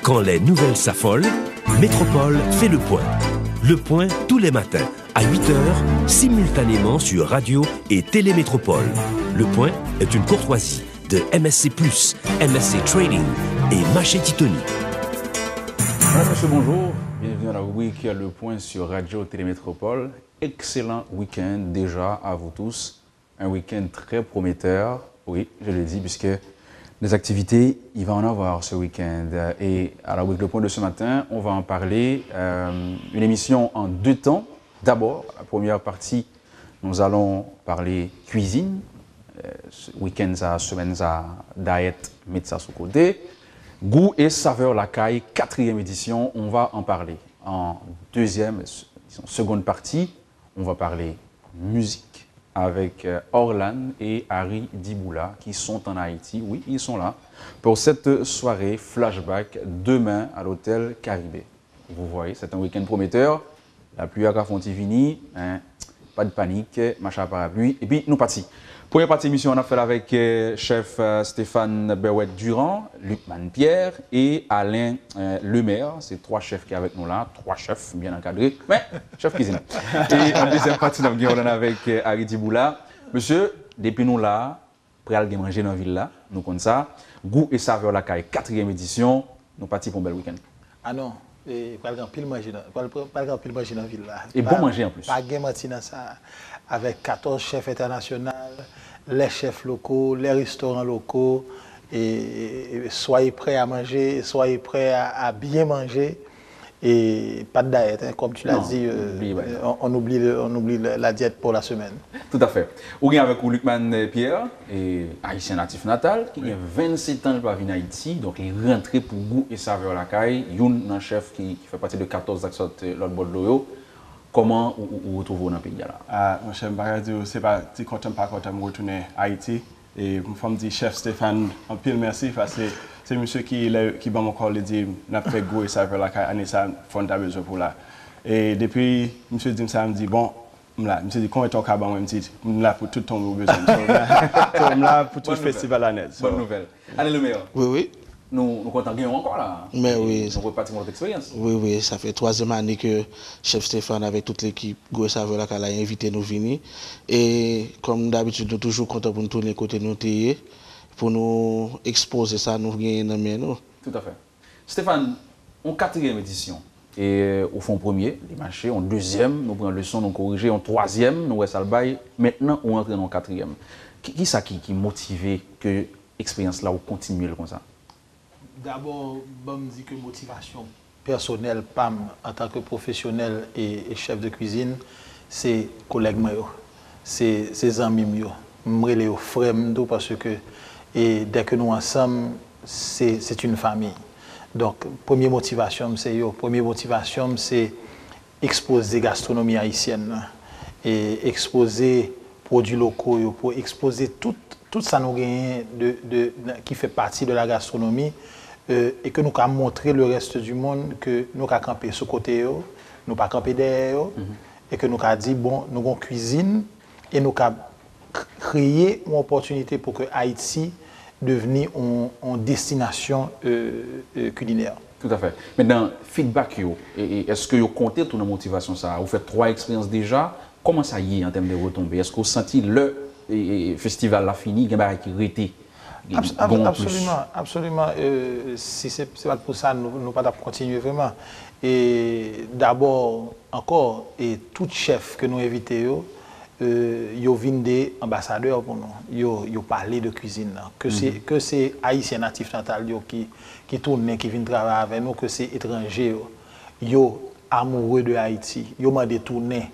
Quand les nouvelles s'affolent, Métropole fait le point. Le point tous les matins à 8h, simultanément sur Radio et Télémétropole. Le point est une courtoisie de MSC+, MSC Trading et Maché Titoni. Monsieur, bonjour. Bienvenue à la rubrique Le point sur Radio Télémétropole. Excellent week-end déjà à vous tous. Un week-end très prometteur. Oui, je l'ai dit, puisque les activités, il va en avoir ce week-end. Et à la rubrique Le point de ce matin, on va en parler. Une émission en deux temps. D'abord, la première partie, nous allons parler cuisine. Week-end, semaine, diet, mettre ça sous côté. Goût et saveur la caille, 4e édition, on va en parler. En seconde partie, on va parler musique avec Orlan et Harry Diboula qui sont en Haïti. Oui, ils sont là pour cette soirée flashback demain à l'hôtel Caribé. Vous voyez, c'est un week-end prometteur. La pluie à Fontivini, hein, pas de panique, machin parapluie. Et puis, nous partons. Première partie de l'émission, on a fait avec chef Stéphane Berouet-Durand, Luc Manpierre et Alain Lemaire. C'est 3 chefs qui sont avec nous là, 3 chefs bien encadrés, mais chef cuisine. Et en deuxième partie, on est avec Harry Diboula. Monsieur, depuis nous là, prêt à manger dans la ville là, nous comme ça. Goût et saveur la caille, 4e édition. Nous partons pour un bel week-end. Ah non, pas le grand pile manger dans la ville là. Et bon manger en plus. Pas de matin dans ça. Avec 14 chefs internationaux, les chefs locaux, les restaurants locaux, et soyez prêts à manger, soyez prêts à bien manger, et pas de diète, hein, comme tu l'as dit, on oublie la diète pour la semaine. Tout à fait. On est avec Luc Manpierre, haïtien natif natal, qui a 27 ans de venir en Haïti, donc il est rentré pour goût et saveur la caille. Il y a un chef qui fait partie de 14 actions de l'autre bord de l'eau. Comment vous retrouvez dans le pays là? Mon cher Bagadi, c'est pas si content pas content de retourner à Haïti. Et je me dis, chef Stéphane, un pile merci parce que c'est monsieur qui va encore le dire, n'a fait goût et ça veut la caille, et ça fondable pour là. Et depuis, monsieur dit ça, me dit bon, là, monsieur dit comment est-ce que moi me dit, là pour tout ton besoin. Donc là pour tout le festival à net. Bonne nouvelle. Allez le meilleur. Oui, oui. Nous comptons gagner encore là. Mais oui. On repartir notre expérience. Oui, oui. Ça fait 3e année que chef Stéphane avec toute l'équipe Goût et Saveur la a invité nous venir. Et comme d'habitude, nous sommes toujours contents pour nous tourner côté nous pour nous exposer ça, nous gagner dans nous. Tout à fait. Stéphane, en 4e édition. Et au fond premier, les marchés, en 2e, nous prenons leçon, nous corriger, en 3e, nous restons le bail. Maintenant, on entre en 4e. Qui est-ce qui motive que l'expérience là, ou continuer comme ça? D'abord, je me dis que motivation personnelle, PAM, en tant que professionnel et chef de cuisine, c'est collègues, c'est amis, je les frères parce que dès que nous ensemble, c'est une famille. Donc, première motivation, c'est exposer la gastronomie haïtienne et exposer produits locaux, pour exposer tout ça nous gagne qui fait partie de la gastronomie. Et que nous avons montré le reste du monde que nous avons campé ce côté, nous pas campé derrière, et que nous avons dit, bon, nous avons cuisine, et nous avons créé une opportunité pour que Haïti devienne une destination culinaire. Tout à fait. Maintenant, feedback, est-ce que vous comptez toute la motivation ça? Vous faites 3 expériences déjà, comment ça y est en termes de retombées? Est-ce que vous sentez le festival là fini, il y a qui arrêté? Absolument. Si ce n'est pas pour ça, nous ne pouvons pas continuer vraiment. Et d'abord, encore, et tout chef que nous invitons, ils viennent des ambassadeurs pour nous. Ils parlent de cuisine. Que c'est haïtien natif natal qui tourne, qui viennent travailler avec nous, que c'est étranger. Ils sont amoureux de Haïti. Ils ont des tournées.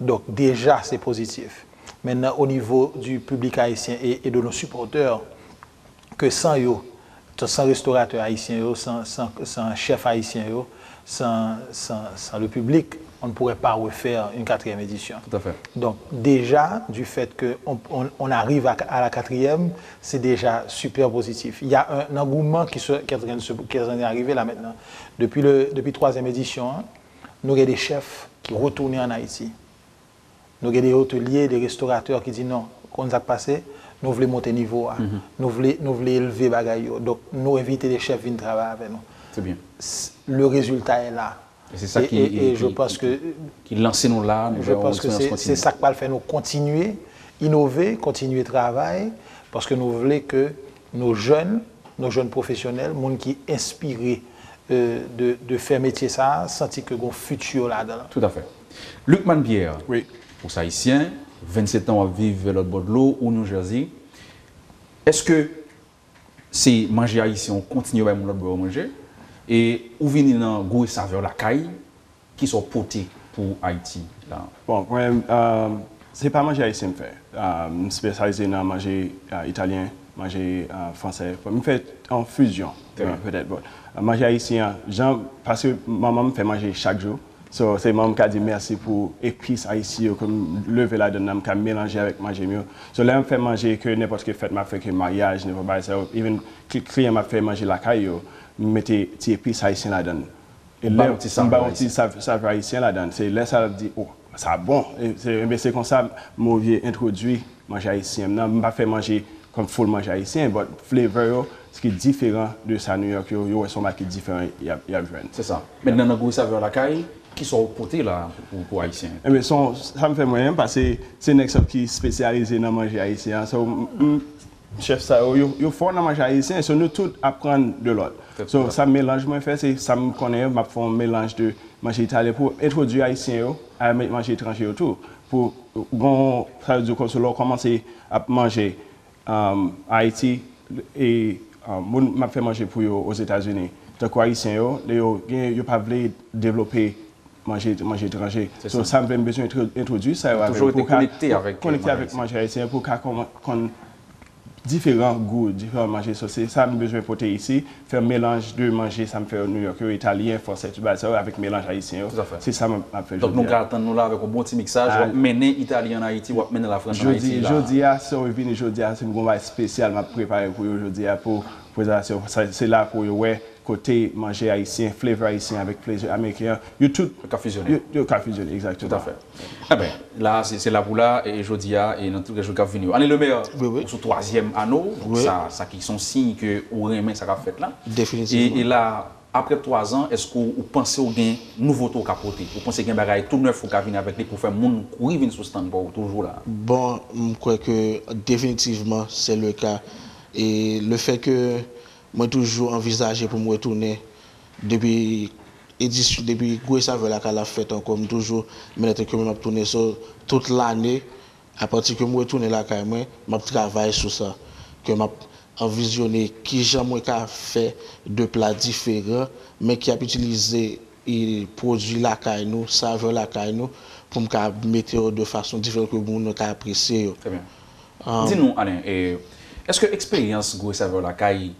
Donc déjà, c'est positif. Maintenant, au niveau du public haïtien et de nos supporters, que sans restaurateur haïtien, sans chef haïtien, sans le public, on ne pourrait pas refaire une 4e édition. Tout à fait. Donc déjà, du fait qu'on arrive à la 4e, c'est déjà super positif. Il y a un engouement qui est arrivé là maintenant. Depuis 3e édition, nous avons des chefs qui retournent en Haïti. Nous avons des hôteliers, des restaurateurs qui disent non, qu'on nous a passé, nous voulons monter niveau, nous voulons élever bagaille. Donc nous invitons les chefs à venir travailler avec nous. C'est bien. Le résultat est là. Et c'est ça je pense que qui lance nous là. Je pense que c'est ça qui va le faire nous continuer, innover, continuer travail, parce que nous voulons que nos jeunes professionnels, les gens qui sont inspirés de faire métier ça, sentir que un futur là-dedans. Tout à fait. Luc Manpierre, Oui. pour ça haïtien, 27 ans à vivre vers l'autre bord de l'eau au New Jersey. Est-ce que c'est manger haïtien, on continue à l'autre bord manger et où vient dans goût et saveur la caille qui sont portés pour Haïti là? Bon, c'est pas manger haïtien fait. Je suis spécialisé dans manger italien, manger français. Je fais en fusion, peut-être. Bon. Manger haïtien, parce que maman me fait manger chaque jour. So, c'est maman qui a dit merci pour épices haïtiennes, comme lever la donne, qui a mélangé avec manger mieux. So, là, je fais manger que n'importe quelle fête, m'a fait que mariage, n'importe quoi. So, even le client m'a fait manger la caille, je mettais des épices haïtiennes là-dedans. Et là, je mets saveur haïtien là-dedans. C'est là, ça dit, oh, ça bon. C'est comme ça, moi, j'ai introduit manger haïtien. Je ne pas fait manger comme full manger haïtien, mais flavor, ce qui est différent de ça, New York, il y a son marque différent, il y a c'est ça. Maintenant, dans le goût saveur la caille, qui sont portés là pour haïtiens? Mais ça me fait moyen parce que c'est un exemple qui est spécialisé dans manger haïtien. So, chef ça, il faut dans manger haïtien, so nous tous apprendre de l'autre. So, ça mélange moi fait, c'est ça me connaît, m'a fait un mélange de manger italien pour introduire haïtien à manger étranger autour. Pour ça veut dire que si on commence à manger Haïti et m'a fait manger pour eux aux États-Unis. Donc haïtien yo pas voulu développer manger étranger. So, ça me besoin d'introduire ça toujours été connecté avec manger haïtien pour qu'on différents goûts, différents manger. So, c'est ça me besoin de porter ici, faire mélange de manger, ça me fait au New York, italien, français, tout ça avec mélange haïtien. C'est ça me fait. Donc nous attendons là avec un bon petit mixage, mener italien en Haïti ou mener la France en Haïti. Jeudi c'est un combat spécial m'a préparé pour aujourd'hui pour présentation. C'est là pour ouais côté manger haïtien, flavor haïtien avec plaisir américain. You tout fusionné. Exactement. Tout à fait. Ah ben, là, c'est là pour là, et jeudi, et dans tous les jours qui viennent. Allez, le meilleur, pour ce troisième anneau, ça qui sont signes que vous aimez ça qu'a fait là. Définitivement. Et là, après 3 ans, est-ce que vous pensez au gain nouveau tour capoté? Vous pensez qu'il y a un bagage tout neuf qui venir avec lui pour faire mon courir venir sur stand pour toujours là? Bon, je crois que définitivement c'est le cas. Et le fait que moi toujours envisagé pour me retourner depuis Goué Saveur la qu'elle a fait encore toujours mais que je tourner sur toute l'année à partir que je retourner là quand même je travaille sur ça que m'a envisionné qui jamais fait de plats différents mais qui a utilisé et produit la caille nous saveur la caille nous pour me mettre de façon différente que nous apprécier. Très bien. Dis-nous Alain, est-ce que l'expérience Goué Saveur la caille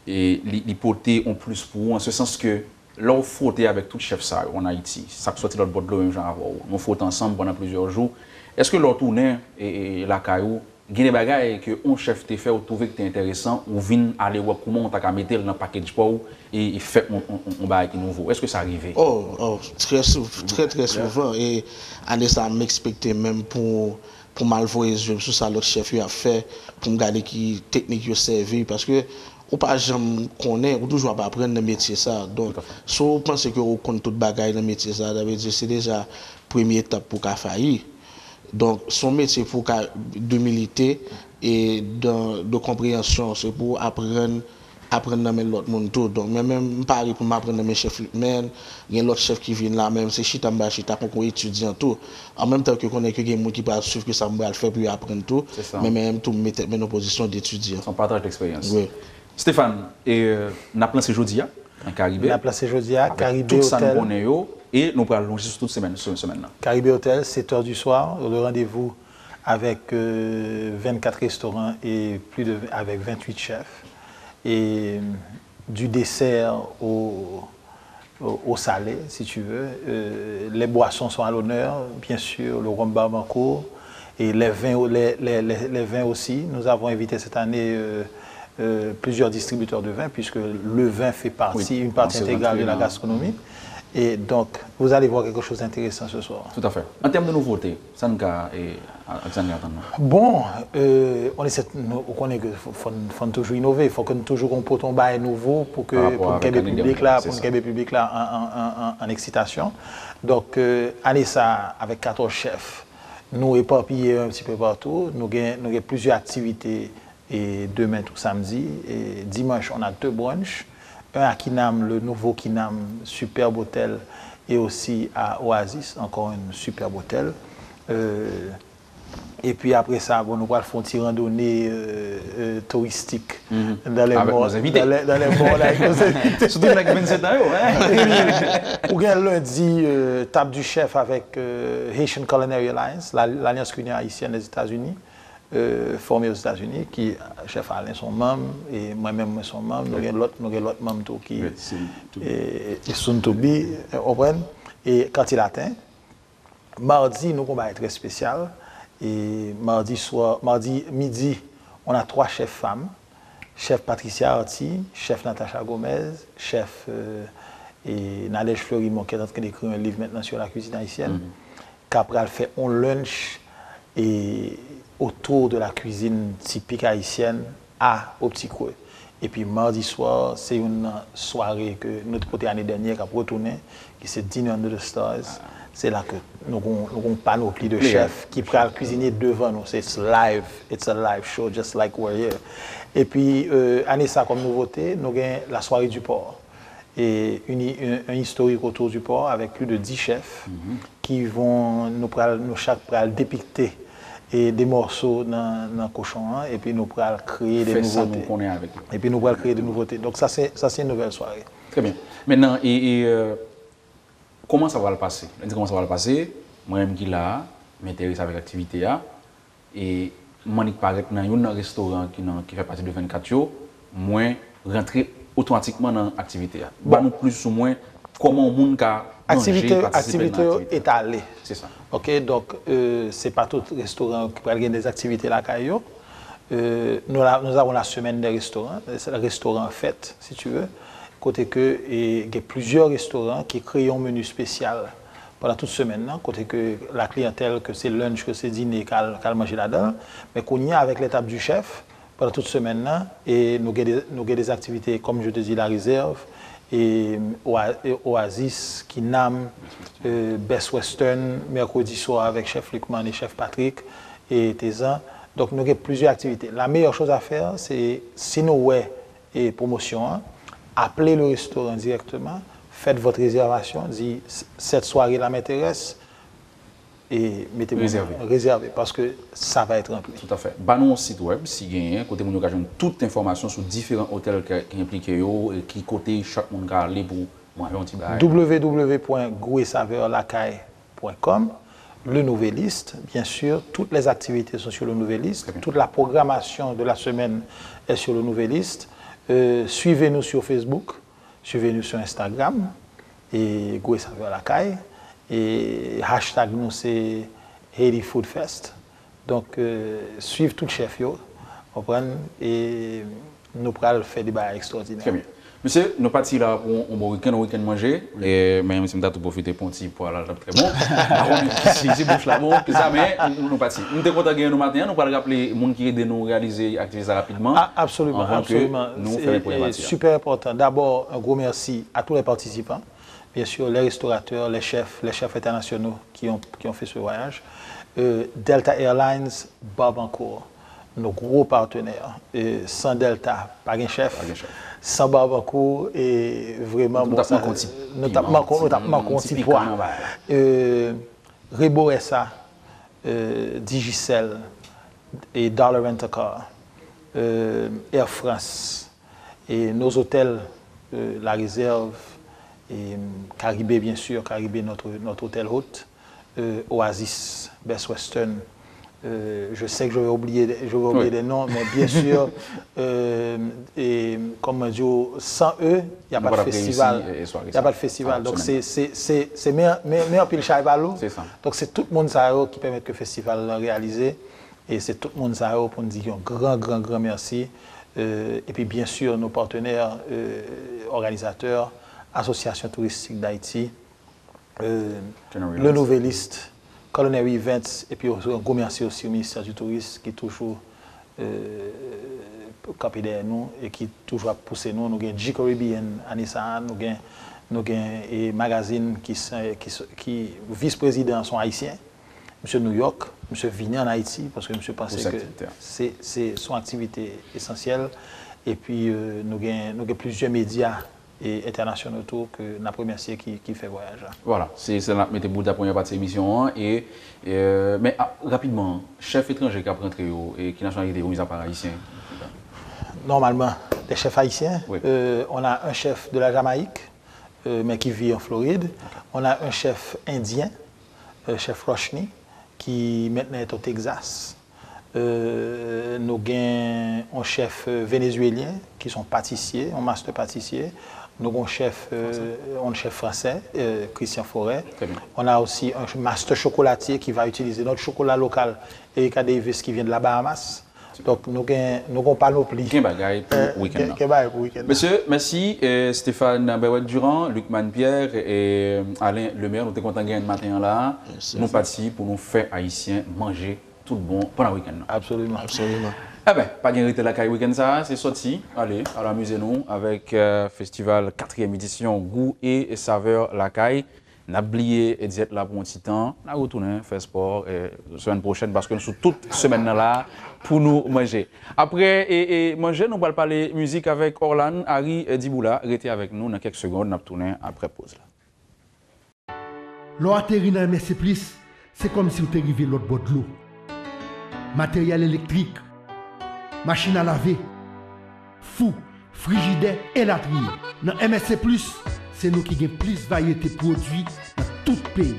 et l'hypothèse en plus pour vous, en ce sens que là, on frottait avec tout chef ça en Haïti, ça sorti l'autre bord de l'eau, même genre, on frotte ensemble pendant plusieurs jours. Est-ce que l'on tourne et la caillou, il y a des bagages que un chef t'a fait ou trouvé que c'est intéressant ou vient aller voir comment on t'a mettre dans le package pour et fait un bagage nouveau. Est-ce que ça arrive? Très souvent et année ça m'expectait même pour mal voir les yeux sur ça l'autre chef a fait pour me garder qui technique il servi parce que ou pas jamais connaît ou toujours pas apprendre le métier ça donc si vous pensez que vous connaissez tout bagaille dans le métier ça ça veut dire c'est déjà première étape pour qu'a failli donc son métier pour d'humilité et de compréhension c'est pour apprendre dans l'autre monde tout donc même pareil pour m'apprendre dans mes chefs men il y a l'autre chef qui vient là même c'est chita qu'on étudiant tout en même temps que connaît que quelqu'un qui va suivre que ça me va le faire pour apprendre tout mais même tout mettre en position d'étudiant son partage d'expérience. Oui. Stéphane, nous avons placé jeudi en Caribé. Nous avons placé jeudi à Caribé Hôtel. Et nous allons allonger sur toute semaine. Caribé Hôtel, 7h du soir. Le rendez-vous avec 24 restaurants et avec 28 chefs. Et du dessert au salé, si tu veux. Les boissons sont à l'honneur, bien sûr, le rhum barbancourt. Et les vins aussi. Nous avons invité cette année plusieurs distributeurs de vin, puisque le vin fait partie, une partie intégrale de la gastronomie. Et donc, vous allez voir quelque chose d'intéressant ce soir. Tout à fait. En termes de nouveautés, Sanka et Alexandre attendant. Bon, on connaît qu'il faut toujours innover, il faut que nous toujours on porte un bail nouveau pour que le public là en excitation. Donc, année ça avec 14 chefs, nous éparpillés un petit peu partout, nous avons plusieurs activités et demain tout samedi et dimanche on a 2 brunchs. Un à Kinam, le nouveau Kinam, superbe hôtel, et aussi à Oasis, encore un superbe hôtel. Et puis après ça, bon, nous allons faire une petite randonnée touristique dans les avec morts, nos invités. Dans les morts avec nos invités. Surtout avec 27 ans, hein? Ou bien lundi, table du chef avec Haitian Culinary Alliance, l'Alliance culinaire haïtienne des États-Unis. Formé aux États-Unis, qui chef Alain son membre et moi-même moi son membre, nous avons l'autre membre qui est Suntobi, et quand il atteint, mardi nous avons un très spécial et mardi midi on a 3 chefs femmes, chef Patricia Arti, chef Natacha Gomez, chef et Nadège Fleurimont qui est en train d'écrire un livre maintenant sur la cuisine haïtienne, qui après fait un lunch et autour de la cuisine typique haïtienne au Petit Creux. Et puis mardi soir, c'est une soirée que notre côté l'année dernière a retourné, qui c'est Dinner Under the Stars. C'est là que nous avons une panoplie de chefs qui prennent cuisiner devant nous. C'est live, it's a live show, just like we're here. Et puis, année ça comme nouveauté, nous avons la soirée du port. Et un historique autour du port avec plus de 10 chefs qui vont nous chaque dépicter et des morceaux dans le cochon et puis nous pourrons créer des nouveautés. Et puis nous pourrons créer des nouveautés. Donc ça c'est une nouvelle soirée. Très bien. Maintenant, comment ça va le passer? Comment ça va le passer? Moi-même qui là, m'intéresse avec l'activité et moi je paraît dans un restaurant qui fait partie de 24 jours, moi rentrer automatiquement dans l'activité. Bah nous plus ou moins comment on monde activité étalée. C'est ça. OK, donc c'est pas tout restaurant qui peut gagner des activités là caillou. Nous avons la semaine des restaurants, c'est le restaurant fête si tu veux. Côté que il y a plusieurs restaurants qui créent un menu spécial pendant toute semaine là, côté que la clientèle que c'est lunch, que c'est dîner qu'elle mange là-dedans, mais qu'on y a avec l'étape du chef pendant toute semaine là et nous avons des activités comme je te dis la réserve et Oasis, Kinam, Best Western, mercredi soir avec chef Lucman et chef Patrick et Tézan. Donc nous avons plusieurs activités. La meilleure chose à faire, c'est si nous avons une promotion, appelez le restaurant directement, faites votre réservation, dites cette soirée là m'intéresse et mettez-vous réservé parce que ça va être rempli. Tout à fait. Banon site web si gagne côté mon occasion toute information sur différents hôtels qui impliquent yo et qui côté chaque monde ka aller pour manger un petit bail. www.goûtersaveurlacaille.com. Le Nouvelliste, bien sûr, toutes les activités sont sur le Nouvelliste, toute la programmation de la semaine est sur le Nouvelliste. Suivez-nous sur Facebook, suivez-nous sur Instagram et Goûter Saveur Lacaille. Et hashtag nous c'est Haiti Food Fest. Donc suivez tout le chef et nous pourrons faire des bails extraordinaires. Très bien. Monsieur, nous partons là pour un bon week-end manger. Et même si nous avons profité pour un petit poil là très bon. C'est bouche là bon, ça mais nous partons. Nous sommes contents de nous matin, nous allons rappeler les gens qui aident nous réaliser l'activité rapidement. Absolument, absolument. C'est super important. D'abord, un gros merci à tous les participants. Bien sûr, les restaurateurs, les chefs internationaux qui ont fait ce voyage. Delta Airlines, Barbancourt, nos gros partenaires. Sans Delta, pas de chef. Sans Barbancourt, et vraiment, notamment Conti Poids. Rebo SA, Digicel et Dollar Rent a Car, Air France, et nos hôtels, La Réserve, et Caribé bien sûr, Caribé notre hôtel hôte, Oasis, Best Western. Je sais que je vais oublier des noms, mais bien sûr, et comme on dit, sans eux, il n'y a pas de festival. Il n'y a pas de festival. Donc c'est meilleur pile Chaïbalou. Donc c'est tout le monde qui permet que le festival réaliser. Et c'est tout le monde pour nous dire un grand merci. Et puis bien sûr, nos partenaires organisateurs, Association touristique d'Haïti, le Nouvelliste, Colonel Events, et puis un gros merci aussi au ministère du Tourisme qui est toujours campé derrière nous et qui toujours poussé nous. Nous avons G-Caribbean, Anissa, nous avons un magazine qui vice-président sont haïtiens, M. New York, M. Vigny en Haïti, parce que M. pensait que c'est son activité essentielle. Et puis nous avons plusieurs médias et internationaux autour que nous avons remercié qui fait voyage. Voilà, c'est là que mettez-vous la première partie de l'émission. Mais rapidement, chef étranger qui a rentré et qui nationalité mis à part haïtien? Normalement, des chefs haïtiens. Oui. On a un chef de la Jamaïque, mais qui vit en Floride. Okay. On a un chef indien, chef Roshni, qui maintenant est au Texas. Nous avons un chef vénézuélien qui sont pâtissiers, un master pâtissier. Nous avons un chef français, Christian Forêt. On a aussi un master chocolatier qui va utiliser notre chocolat local, Erika Davis, qui vient de la Bahamas. Donc, nous n'avons pas nos plis. Quel bagaille pour le week-end. Monsieur, merci. Stéphane Berwet-Durand, Luc Manpierre et Alain Lemaire, nous sommes contents de gagner matin là. Nous partis pour nous faire haïtiens manger tout bon pendant le week-end. Absolument. Absolument. Eh bien, pas de la caille week-end, ça, c'est sorti. Allez, alors amusez-nous avec festival 4e édition Goût et saveur la caille. N'a oublié et d'être là pour un petit temps. On a retourné faire sport la semaine prochaine parce que nous sommes toute semaine là pour nous manger. Après et manger, nous allons parler musique avec Orlan, Harry et Diboula. Restez avec nous dans quelques secondes. Nous allons tourner après pause. L'eau atterrit dans MSC+, c'est comme si vous étiez arrivé l'autre bord de l'eau. Matériel électrique, machine à laver, fou, frigidaire et latrine. Dans MSC+, c'est nous qui avons plus de variété de produits dans tout le pays.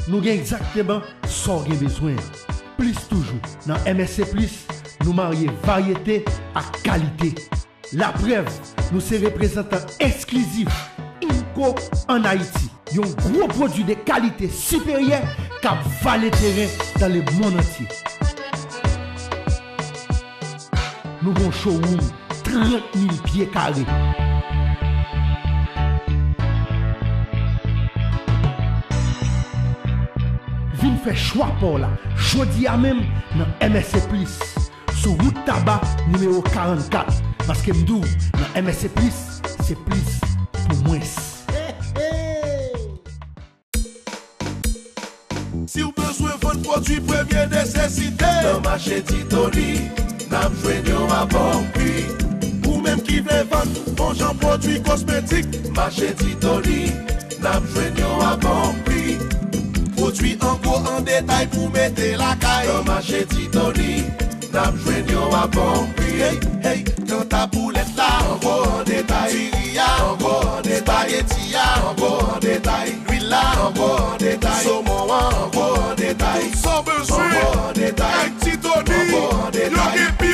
Nous avons exactement ce qu'on a besoin. Plus toujours, dans MSC+, nous marions variété à qualité. La preuve, nous sommes représentants exclusifs INCO en Haïti. Un gros produit de qualité supérieure qui va le terrain dans le monde entier. Nous avons un showroom 30 000 pieds carrés. Vin fait choix pour là. Jodi à même dans MSC+, sur route tabac numéro 44. Parce que m'dou, dans MSC+, c'est plus pour moins. Si vous besoin de votre produit première nécessité, dans marché Titoni, n'a besoin à bon prix. Ou même qui veut vendre bon genre produits cosmétiques, marché Titoni, n'a besoin à bon prix. Produits en gros en détail pour mettre la caille. Dans marché Titoni, n'a besoin à bon prix. Hey, hey, quand ta boulette là, en gros en détail. Tiria, en gros en détail. Spaghettia, en gros en détail. L'huile là, en gros en détail. Saumon en gros en détail. Sans besoin, en gros en détail. Avec Titoni, en gros en détail. Y'en a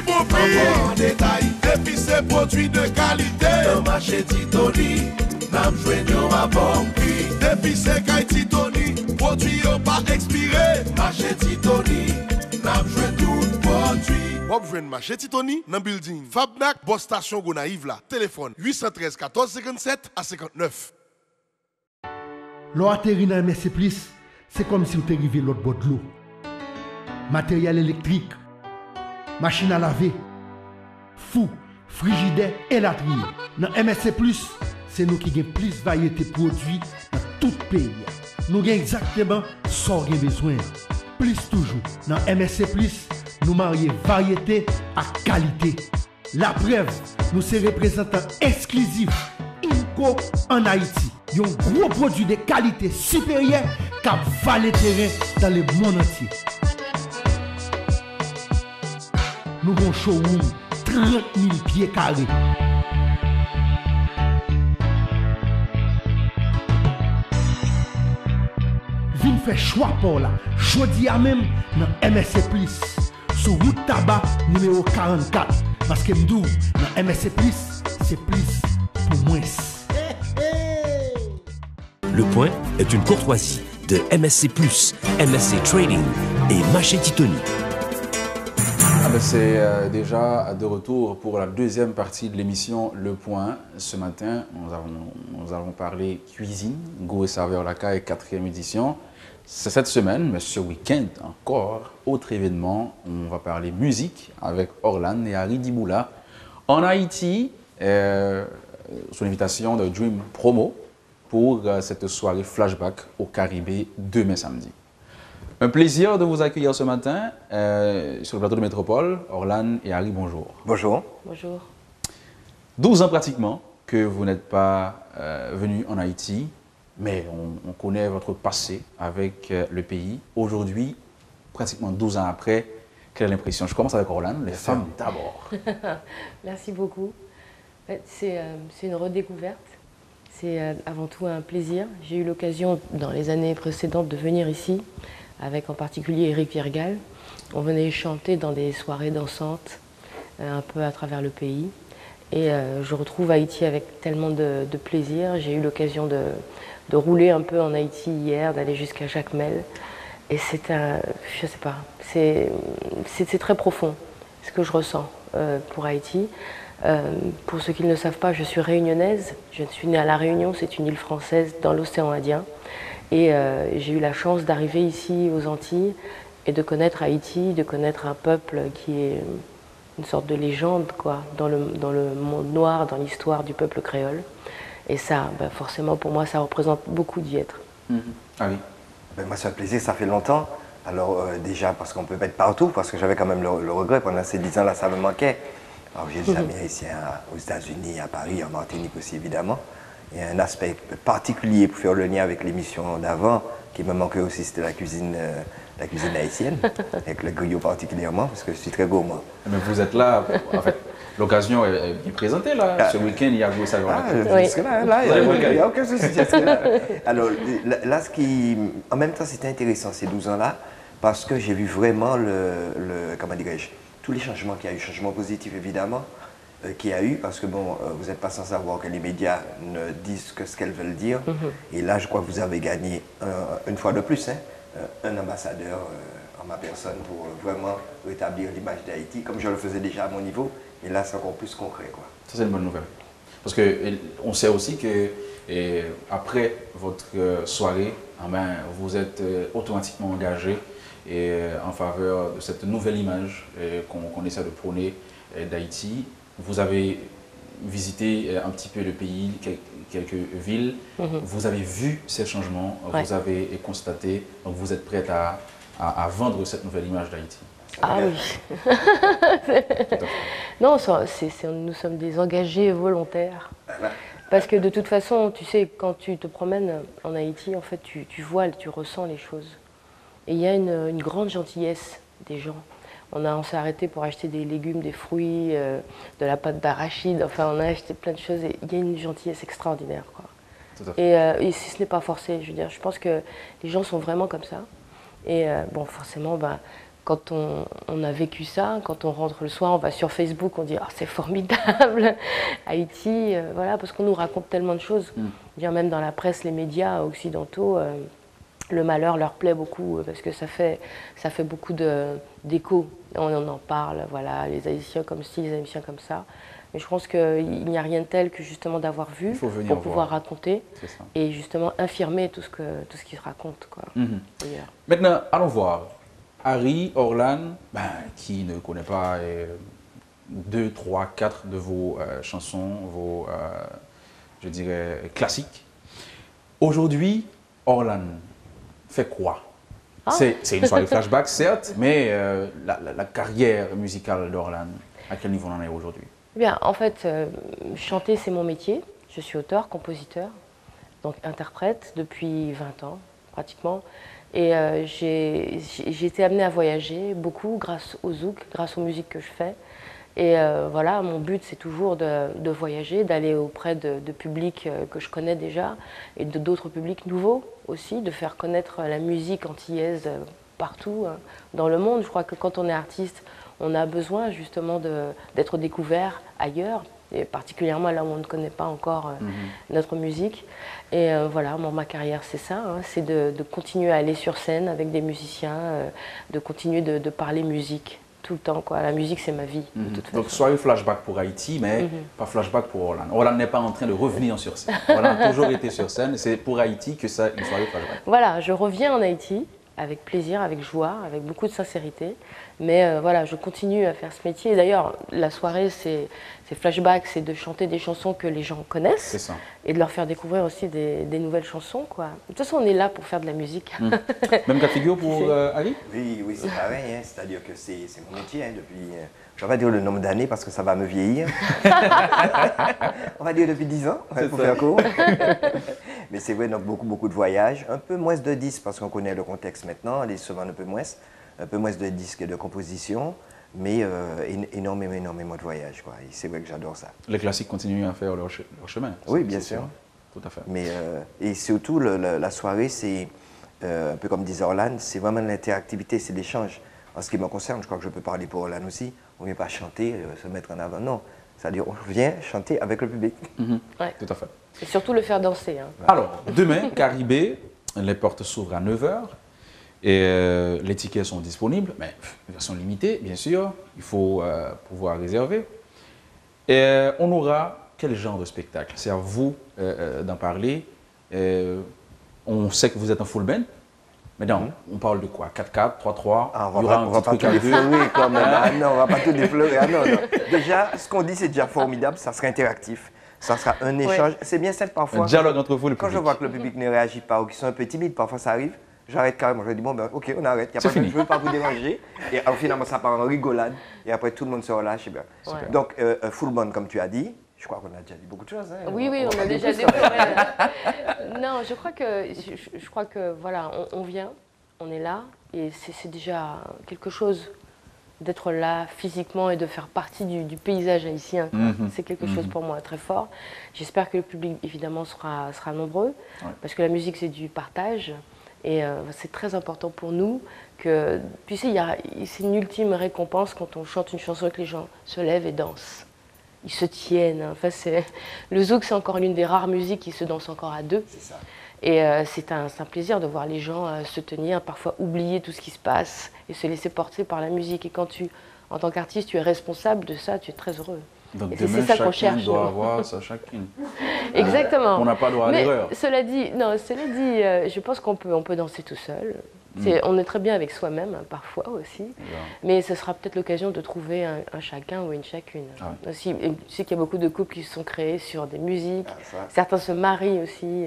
bon prix, en gros en détail. Depuis ces produits de qualité. Dans marché Titoni, n'a besoin à bon prix. Depuis ces cailles Titoni, produits n'ont pas expiré. Marché Titoni, n'a besoin tout produit. Wap jwen marché Titoni dans building Fabnac, Boss Station Gonaïve là. Téléphone 813 14 57 à 59. L'eau atterrit dans MSC+, c'est comme si vous étiez arrivé l'autre bord de l'eau. Matériel électrique, machine à laver, fou, frigidaire et latrine. Dans MSC+, c'est nous qui avons plus de variété de produits dans tout le pays. Nous avons exactement ce qu'on a besoin. Plus toujours, dans MSC+, nous marions variété à qualité. La preuve, nous sommes représentants exclusifs INCO en Haïti. Un gros produit de qualité supérieure qui va le terrain dans le monde entier. Nous avons un showroom 30 000 pieds carrés. Vin fait choix pour là. Jodi à même dans MSC+, sur route tabac numéro 44. Parce que m'dou, dans MSC+, c'est plus pour moins. Le Point est une courtoisie de MSC+, MSC Trading et Marché Titoni. C'est déjà de retour pour la deuxième partie de l'émission Le Point. Ce matin, nous allons parler cuisine, goût et saveur la caille, 4e édition. C'est cette semaine, mais ce week-end encore, autre événement, on va parler musique avec Orlan et Harry Diboula en Haïti, sous l'invitation de Dream Promo pour cette soirée flashback au Caribé demain samedi. Un plaisir de vous accueillir ce matin sur le plateau de Métropole. Orlan et Harry, bonjour. Bonjour. Bonjour. 12 ans pratiquement que vous n'êtes pas venu en Haïti, mais on connaît votre passé avec le pays. Aujourd'hui, pratiquement 12 ans après, quelle est l'impression? Je commence avec Orlan, les femmes d'abord. Merci beaucoup. C'est une redécouverte. C'est avant tout un plaisir. J'ai eu l'occasion dans les années précédentes de venir ici, avec en particulier Éric Viergal. On venait chanter dans des soirées dansantes, un peu à travers le pays. Et je retrouve Haïti avec tellement de plaisir. J'ai eu l'occasion de rouler un peu en Haïti hier, d'aller jusqu'à Jacmel. Et c'est je sais pas, c'est très profond ce que je ressens pour Haïti. Pour ceux qui ne le savent pas, je suis réunionnaise. Je suis née à La Réunion, c'est une île française dans l'océan Indien. Et j'ai eu la chance d'arriver ici aux Antilles et de connaître Haïti, de connaître un peuple qui est une sorte de légende quoi, dans le monde noir, dans l'histoire du peuple créole. Et ça, forcément pour moi, ça représente beaucoup d'y être. Ah oui. Moi, c'est un plaisir, ça fait longtemps. Alors déjà, parce qu'on ne peut pas être partout, parce que j'avais quand même le regret, pendant ces 10 ans-là, ça me manquait. Alors j'ai des amis haïtiens aux États-Unis, à Paris, en Martinique aussi, évidemment. Il y a un aspect particulier pour faire le lien avec l'émission d'avant, qui me manquait aussi, c'était la cuisine haïtienne, avec le griot particulièrement, parce que je suis très gourmand. Mais vous êtes là, en fait, l'occasion est bien présentée là. Ce week-end, il y a vous ça. Je serai là, il n'y a aucun souci, je serai là. Alors là, en même temps, c'était intéressant ces 12 ans-là, parce que j'ai vu vraiment comment dirais-je, tous les changements qu'il y a eu, changements positifs évidemment, qu'il y a eu, parce que bon, vous n'êtes pas sans savoir que les médias ne disent que ce qu'elles veulent dire. Et là, je crois que vous avez gagné une fois de plus, un ambassadeur en ma personne pour vraiment rétablir l'image d'Haïti, comme je le faisais déjà à mon niveau. Et là, c'est encore plus concret, quoi. Ça, c'est une bonne nouvelle. Parce qu'on sait aussi que après votre soirée, vous êtes automatiquement engagé en faveur de cette nouvelle image qu'on essaie de prôner d'Haïti. Vous avez visité un petit peu le pays, quelques villes. Vous avez vu ces changements, vous avez constaté, donc vous êtes prête à vendre cette nouvelle image d'Haïti. Ah oui. Non, nous sommes des engagés volontaires. Parce que de toute façon, tu sais, quand tu te promènes en Haïti, en fait, tu vois, tu ressens les choses. Et il y a une grande gentillesse des gens. On s'est arrêté pour acheter des légumes, des fruits, de la pâte d'arachide. Enfin, on a acheté plein de choses. Et il y a une gentillesse extraordinaire, quoi. Et si ce n'est pas forcé, je veux dire, je pense que les gens sont vraiment comme ça. Et bon, forcément, quand on a vécu ça, quand on rentre le soir, on va sur Facebook, on dit « Ah, c'est formidable, Haïti », voilà, parce qu'on nous raconte tellement de choses. Je veux dire, même dans la presse, les médias occidentaux, le malheur leur plaît beaucoup parce que ça fait beaucoup d'écho. On en parle, voilà, les Haïtiens comme ci, les Haïtiens comme ça. Mais je pense qu'il n'y a rien de tel que justement d'avoir vu pour pouvoir raconter et justement infirmer tout ce qu'ils racontent, quoi. Maintenant, allons voir. Harry, Orlan, qui ne connaît pas 2, 3, 4 de vos chansons, vos, je dirais, classiques. Aujourd'hui, Orlan fait quoi? C'est une soirée flashback, certes, mais la carrière musicale d'Orlan, à quel niveau on en est aujourd'hui? Bien, en fait, chanter, c'est mon métier. Je suis auteur, compositeur, donc interprète depuis 20 ans, pratiquement. Et j'ai été amenée à voyager beaucoup grâce au zouk, grâce aux musiques que je fais. Et voilà, mon but, c'est toujours de voyager, d'aller auprès de publics que je connais déjà et d'autres publics nouveaux aussi, de faire connaître la musique antillaise partout dans le monde. Je crois que quand on est artiste, on a besoin justement d'être découvert ailleurs, et particulièrement là où on ne connaît pas encore notre musique. Et voilà, ma carrière, c'est ça, c'est de continuer à aller sur scène avec des musiciens, de continuer de parler musique. tout le temps, quoi. La musique, c'est ma vie, de toute façon. Donc, soirée flashback pour Haïti, mais pas flashback pour Orlan. Orlan n'est pas en train de revenir sur scène. Orlan a toujours été sur scène. C'est pour Haïti que ça, une soirée flashback. Voilà, je reviens en Haïti avec plaisir, avec joie, avec beaucoup de sincérité. Mais voilà, je continue à faire ce métier. D'ailleurs, la soirée, c'est flashback, c'est de chanter des chansons que les gens connaissent. C'est ça. Et de leur faire découvrir aussi des nouvelles chansons, quoi. De toute façon, on est là pour faire de la musique. Même cas de figure pour Ali? Oui, c'est pareil. Hein. C'est-à-dire que c'est mon métier hein, depuis, je ne vais pas dire le nombre d'années parce que ça va me vieillir. On va dire depuis 10 ans, pour faire court. Mais c'est vrai, donc beaucoup de voyages. Un peu moins de 10 parce qu'on connaît le contexte maintenant, les souvent un peu moins de disques et de composition. Mais énormément de voyages. Quoi. C'est vrai que j'adore ça. Les classiques continuent à faire leur chemin. Oui, bien sûr. Tout à fait. Mais, et surtout, la soirée, c'est un peu comme disait Orlan, c'est vraiment l'interactivité, c'est l'échange. En ce qui me concerne, je crois que je peux parler pour Orlan aussi. On ne vient pas chanter, se mettre en avant. Non, c'est-à-dire on vient chanter avec le public. Ouais. Tout à fait. Et surtout le faire danser. Hein. Alors, demain, Caribé, les portes s'ouvrent à 9h. Et les tickets sont disponibles, mais version limitée, bien sûr. Il faut pouvoir réserver. Et on aura quel genre de spectacle? C'est à vous d'en parler. On sait que vous êtes un full band. Mais non, on parle de quoi? 4-4, 3-3? On va pas tout défleurer quand même. Ah non, on va pas tout défleurer. Ah non. Déjà, ce qu'on dit, c'est déjà formidable. Ça sera interactif. Ça sera un échange. C'est bien simple parfois. Un dialogue entre vous et le public. Quand je vois que le public ne réagit pas ou qu'ils sont un peu timides, parfois ça arrive. J'arrête carrément. Je dis, bon, ben, ok, on arrête. Je ne veux pas vous déranger. Et finalement, ça part en rigolade. Et après, tout le monde se relâche. Et bien. Ouais. Donc, full band, comme tu as dit. Je crois qu'on a déjà dit beaucoup de choses. Hein. Oui, on a déjà dit. Non, je crois que voilà, on vient, on est là. Et c'est déjà quelque chose d'être là physiquement et de faire partie du paysage haïtien. C'est quelque chose pour moi très fort. J'espère que le public, évidemment, sera nombreux. Ouais. Parce que la musique, c'est du partage. Et c'est très important pour nous que, tu sais, c'est une ultime récompense quand on chante une chanson et que les gens se lèvent et dansent. Ils se tiennent. Enfin, le zouk, c'est encore l'une des rares musiques qui se danse encore à deux. C'est ça. Et c'est un plaisir de voir les gens se tenir, parfois oublier tout ce qui se passe et se laisser porter par la musique. Et quand en tant qu'artiste, tu es responsable de ça, tu es très heureux. Donc demain, ça qu'on cherche, doit avoir ça chacune. Exactement. On n'a pas droit à l'erreur. Cela dit, je pense qu'on peut danser tout seul. On est très bien avec soi-même, hein, parfois aussi. Mais ce sera peut-être l'occasion de trouver un chacun ou une chacune. Aussi, je sais qu'il y a beaucoup de couples qui se sont créés sur des musiques. Certains se marient aussi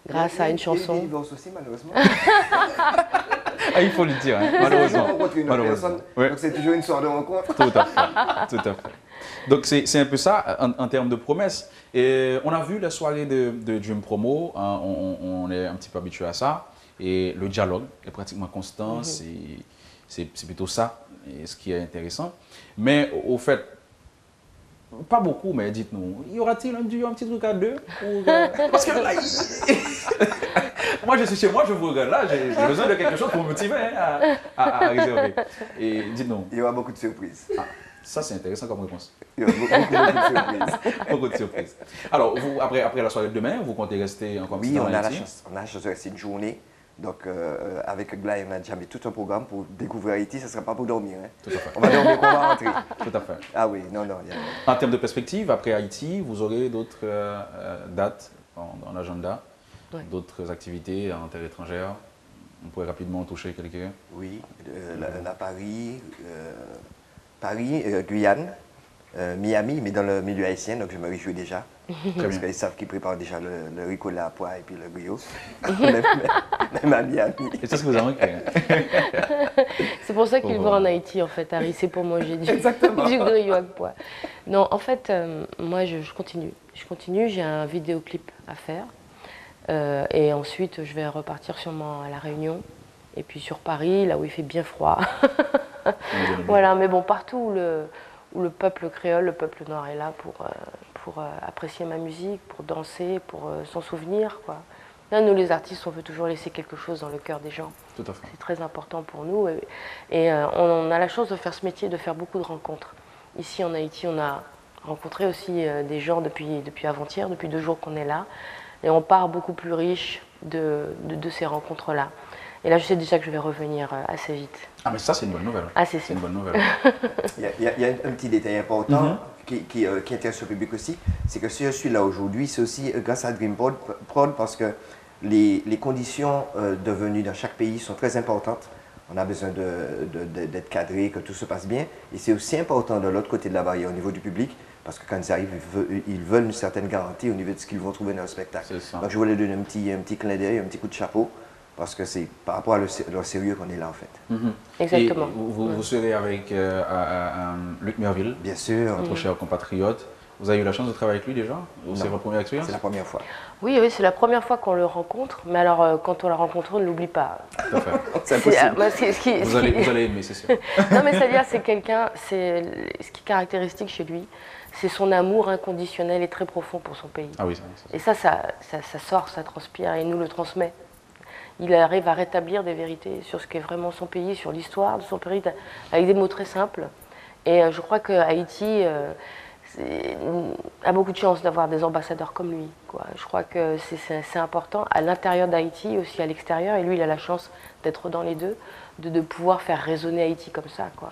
grâce à une chanson. Il y a des divorces aussi, malheureusement. Il faut le dire, hein, malheureusement. On rencontre une personne, donc c'est toujours une soirée de rencontre. Tout à fait. Donc c'est un peu ça en termes de promesses. Et on a vu la soirée de Dream Promo, hein, on est un petit peu habitué à ça. Et le dialogue est pratiquement constant, c'est plutôt ça, et ce qui est intéressant. Mais au fait, pas beaucoup, mais dites-nous, y aura-t-il un petit truc à deux Parce que là, moi je suis chez moi, je vous regarde là, j'ai besoin de quelque chose pour me motiver hein, à réserver. Et dites-nous. Il y aura beaucoup de surprises. Ça, c'est intéressant comme réponse. Il y aura beaucoup de surprises. Beaucoup de surprises. Alors, vous, après la soirée de demain, vous comptez rester encore Oui, on a la chance de rester une journée. Donc, avec Glay, on a déjà mis tout un programme pour découvrir Haïti. Ce ne sera pas pour dormir. Hein. Tout à fait. On va dormir quand on va rentrer. Tout à fait. Ah oui, non. En termes de perspective, après Haïti, vous aurez d'autres dates dans l'agenda, d'autres activités en terre étrangère. On pourrait rapidement toucher quelqu'un. Oui, à Paris, Guyane, Miami, mais dans le milieu haïtien, donc je me réjouis déjà. Parce qu'ils savent qu'ils préparent déjà le ricola à pois et puis le griot. même à Miami. Et c'est ce que vous avez manqué. C'est pour ça qu'ils vont en Haïti, en fait, Harry. C'est pour manger du griot à pois. Non, en fait, moi, je continue. J'ai un vidéoclip à faire. Et ensuite, je vais repartir sûrement à La Réunion. Et puis sur Paris, là où il fait bien froid. Voilà, mais bon, partout où le peuple créole, le peuple noir est là pour apprécier ma musique, pour danser, pour s'en souvenir, quoi. Là, nous, les artistes, on veut toujours laisser quelque chose dans le cœur des gens. Tout à fait. C'est très important pour nous. Et on a la chance de faire ce métier, de faire beaucoup de rencontres. Ici, en Haïti, on a rencontré aussi des gens depuis avant-hier, depuis 2 jours qu'on est là. Et on part beaucoup plus riche de ces rencontres-là. Et là, je sais déjà que je vais revenir assez vite. Ah, mais ça, c'est une bonne nouvelle. Ah, c'est une bonne nouvelle. Il y a un petit détail important qui intéresse le public aussi, c'est que si je suis là aujourd'hui, c'est aussi grâce à Dream Prod parce que les conditions de venue dans chaque pays sont très importantes. On a besoin d'être cadré, que tout se passe bien. Et c'est aussi important de l'autre côté de la barrière, au niveau du public, parce que quand ils arrivent, ils veulent une certaine garantie au niveau de ce qu'ils vont trouver dans le spectacle. Donc je voulais donner un petit clin d'œil, un petit coup de chapeau, parce que c'est par rapport à leur sérieux qu'on est là en fait. Exactement. Et vous serez avec Luc Merville, bien sûr, notre cher compatriote. Vous avez eu la chance de travailler avec lui déjà? C'est votre première expérience? C'est la première fois. Oui, c'est la première fois qu'on le rencontre, mais alors quand on l'a rencontré, on ne l'oublie pas. Tout à fait. C'est impossible. Vous allez aimer, c'est sûr. Non, mais c'est-à-dire, c'est quelqu'un, ce qui est caractéristique chez lui, c'est son amour inconditionnel et très profond pour son pays. Ah oui, et ça sort, ça transpire et il nous le transmet. Il arrive à rétablir des vérités sur ce qu'est vraiment son pays, sur l'histoire de son pays, avec des mots très simples. Et je crois que Haïti a beaucoup de chance d'avoir des ambassadeurs comme lui, quoi. Je crois que c'est important à l'intérieur d'Haïti, aussi à l'extérieur. Et lui, il a la chance d'être dans les deux, de pouvoir faire résonner Haïti comme ça, quoi.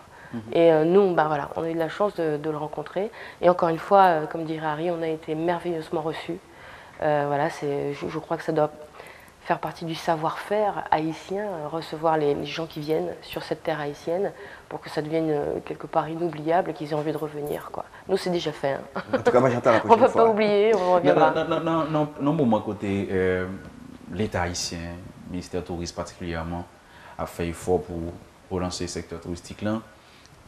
Et nous, voilà, on a eu de la chance de le rencontrer. Et encore une fois, comme dirait Harry, on a été merveilleusement reçus. Voilà, je crois que ça doit faire partie du savoir-faire haïtien, recevoir les gens qui viennent sur cette terre haïtienne pour que ça devienne quelque part inoubliable et qu'ils aient envie de revenir, quoi. Nous, c'est déjà fait. Hein. En tout cas, moi, j'entends la prochaine fois. On ne peut pas oublier, on reviendra. Non, pour moi, côté l'État haïtien, le ministère tourisme particulièrement, a fait effort pour relancer le secteur touristique là.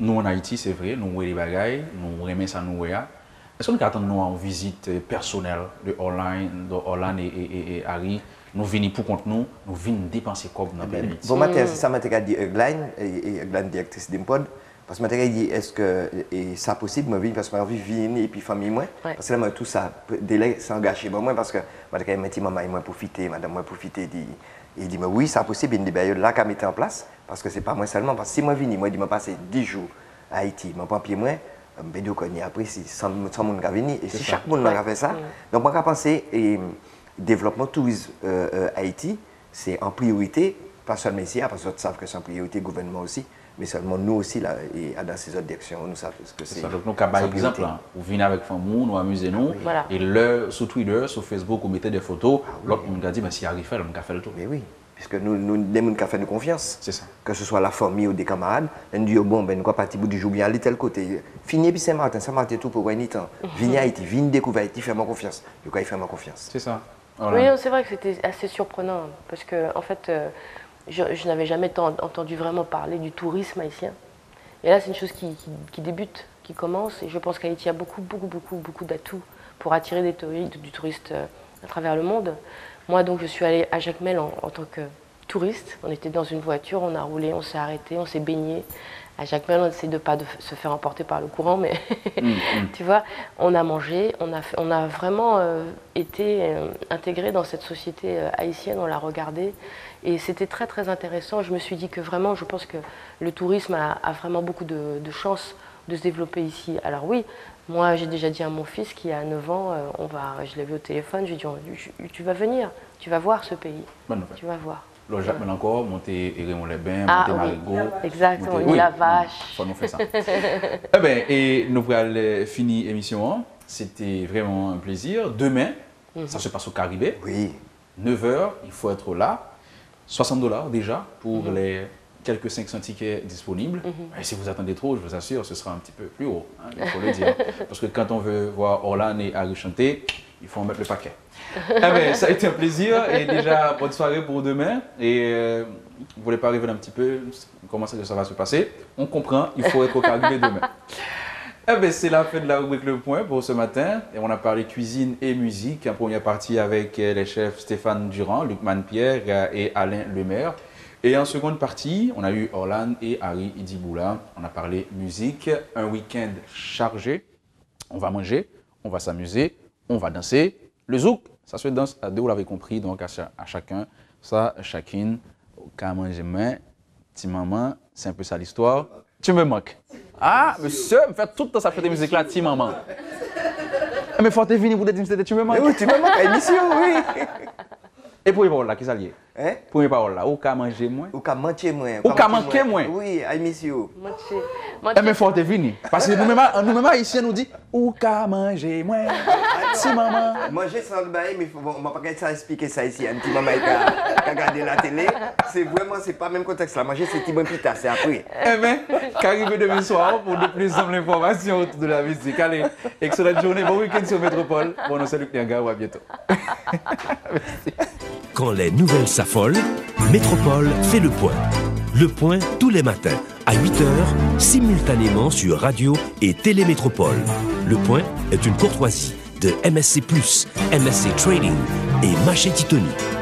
Nous, en Haïti, c'est vrai, nous voyons les bagailles, nous remettons ça nous. Est-ce qu'on attend nous en visite personnelle de Orlan et Harry? Nous venons pour contre nous venons dépenser comme dans le pays. Bon matin, c'est ça que m'a dit Eugline, et Eugline directrice d'Impod. Parce que m'a dit, est-ce que c'est possible, moi, parce que j'ai envie de venir et puis famille, moi. Parce que là, moi, tout ça, délai, c'est engagé. Moi, parce que m'a dit, maman, moi, profiter, madame, moi, profiter. Il dit, mais oui, c'est possible, il y a des périodes là qu'à mettre en place. Parce que c'est pas moi seulement. Parce que si moi, je viens, moi, je passe 10 jours à Haïti, je prends pied, moi, je vais après, si 100 monde qui venir. Et si chaque monde a fait ça, donc, moi, je pense que développement tourisme Haïti, c'est en priorité, pas seulement ici, parce que vous savez que c'est en priorité, le gouvernement aussi, mais seulement nous aussi, là, et dans ces autres directions, nous savons ce que c'est. Donc, nous, par exemple, vous venez avec famille, nous amusez-nous, voilà. Et sur Twitter, sur Facebook, vous mettez des photos, l'autre, on nous dit, si Harry fait, on a fait le tour. Mais oui, puisque nous, les gens qui font confiance, c'est ça. Que ce soit la famille ou des camarades, on dit, bon, ben, nous sommes partis du jour, bien aller tel côté. Fini, puis Saint-Martin, tout pour gagner temps. Venez à Haïti, venez découvrir Haïti, fais-moi confiance. De quoi il fait ma confiance. C'est ça. Voilà. Oui, c'est vrai que c'était assez surprenant, parce que, en fait, je n'avais jamais entendu vraiment parler du tourisme haïtien. Et là, c'est une chose qui débute, qui commence, et je pense qu'Haïti a beaucoup d'atouts pour attirer du touriste à travers le monde. Moi, donc, je suis allée à Jacmel en tant que touriste. On était dans une voiture, on a roulé, on s'est arrêté, on s'est baigné. À Jacmel, on essaie de pas se faire emporter par le courant, mais tu vois, on a mangé, on a vraiment été intégré dans cette société haïtienne, on l'a regardé, et c'était très très intéressant. Je me suis dit que vraiment, je pense que le tourisme a vraiment beaucoup de chances de se développer ici. Alors oui, moi j'ai déjà dit à mon fils qui a 9 ans, je l'ai vu au téléphone, je lui ai dit, tu vas venir, tu vas voir ce pays, tu vas voir. Le Jacques encore, monter Raymond-les-Bains, monter Marigot. Exactement, monter, la vache. Ça nous fait ça. Eh bien, et nous allons finir l'émission. C'était vraiment un plaisir. Demain, ça se passe au Caribé. Oui. 9h, il faut être là. $60 déjà pour les quelques 500 tickets disponibles. Et si vous attendez trop, je vous assure, ce sera un petit peu plus haut, hein, il faut le dire. Parce que quand on veut voir Orlan et Harry chanter, il faut en mettre le paquet. Eh bien, ça a été un plaisir et déjà bonne soirée pour demain. Et vous voulez pas révéler un petit peu comment ça va se passer? On comprend, il faut être au Caribé demain. Eh bien, c'est la fin de la rubrique Le Point pour ce matin. Et on a parlé cuisine et musique. En première partie avec les chefs Stéphane Durand, Luc Manpierre et Alain Lemaire. Et en seconde partie, on a eu Orlan et Harry Idiboula. On a parlé musique, un week-end chargé. On va manger, on va s'amuser, on va danser. Le zouk, ça se danse à deux, vous l'avez compris, donc à chacun, ça, chacune, au cas manger main, petit maman, c'est un peu ça l'histoire. Tu me manques. Ah, monsieur, me fait tout le temps ça fait des musiques là, petit maman. Mais faut te venir pour te dire que tu me manques. Oui, tu me manques à l'émission, oui. Et pour les paroles là, qui s'allie? Hein? Pour les paroles là, ou qu'à manger moins? Ou qu'à manquer moins. Ou qu'à manquer moins? Oui, I miss you. Eh mais faut te venir. Parce que nous-mêmes haïtiens nous dit ou qu'à manger moins. Si maman. Manger sans le bail, mais on va pas expliquer ça ici. Un petit maman qui a regardé la télé, c'est pas le même contexte là. Manger c'est petit bon pita, c'est après. Eh bien, qu'arrive demain soir pour de plus d'informations autour de la musique. Allez, excellente journée, bon week-end sur Métropole. Bon, nous saluons Nianga, à bientôt. Merci. Quand les nouvelles s'affolent, Métropole fait le point. Le point tous les matins à 8h, simultanément sur Radio et Télémétropole. Le point est une courtoisie de MSC+, MSC Trading et Maché Titoni.